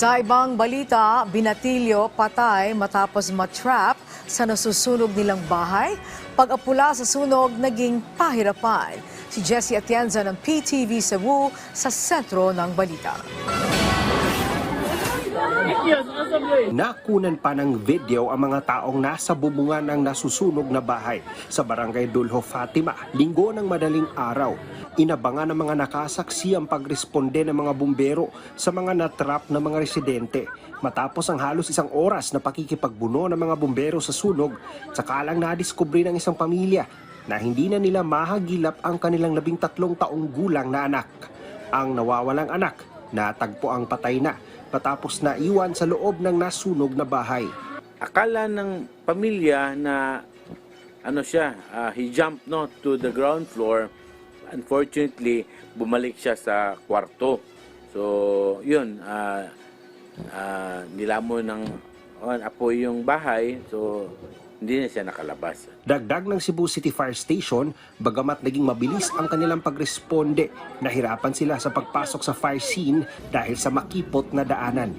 Sa ibang balita, binatilyo patay matapos matrap sa nasusunog nilang bahay. Pag-apula sa sunog, naging pahirapan. Si Jessie Atienza ng PTV Cebu sa sentro ng balita. Nakunan pa ng video ang mga taong nasa bubungan ng nasusunog na bahay sa barangay Dulho Fatima, linggo ng madaling araw. Inabangan ng mga nakasaksi ang pagresponde ng mga bumbero sa mga natrap na mga residente. Matapos ang halos isang oras na pakikipagbuno ng mga bumbero sa sunog, saka lang nadiskubre ng isang pamilya na hindi na nila mahagilap ang kanilang 13 taong gulang na anak. Ang nawawalang anak, natagpo ang patay na matapos na iwan sa loob ng nasunog na bahay. Akala ng pamilya na he jumped to the ground floor. Unfortunately, bumalik siya sa kwarto. So, yun, nilamon ng apoy yung bahay. So, hindi na siya nakalabas. Dagdag ng Cebu City Fire Station, bagamat naging mabilis ang kanilang pagresponde, nahirapan sila sa pagpasok sa fire scene dahil sa makipot na daanan.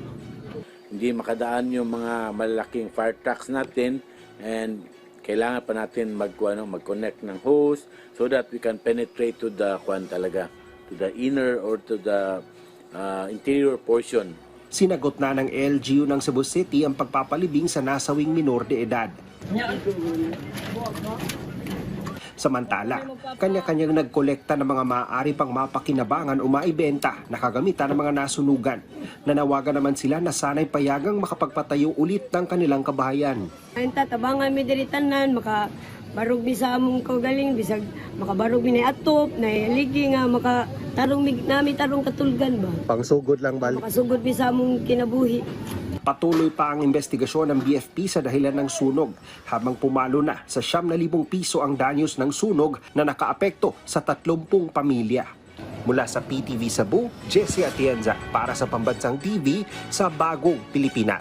Hindi makadaan yung mga malalaking fire trucks natin, and kailangan pa natin mag-connect ng hose so that we can penetrate to the to the inner or to the interior portion. Sinagot na ng LGU ng Cebu City ang pagpapalibing sa nasawing minor de edad. Samantala, kanya-kanyang nagkolekta ng mga maaari pang mapakinabangan o maibenta na kagamitan ng mga nasunugan. Nanawagan naman sila na sana'y payagang makapagpatayo ulit ng kanilang kabahayan. Ayun tabangan mi diri tanan makabarog mi sa among kaugaling bisag makabarog mi na atop na ligi nga makatarong mi nami tarong katulgan ba. Pangsugod lang balik. Makasugod mi sa among kinabuhi. Patuloy pa ang investigasyon ng BFP sa dahilan ng sunog habang pumalo na sa 9,000 piso ang danyos ng sunog na nakaapekto sa 30 pamilya. Mula sa PTV Cebu, Jessie Atienza para sa Pambansang TV sa Bagong Pilipinas.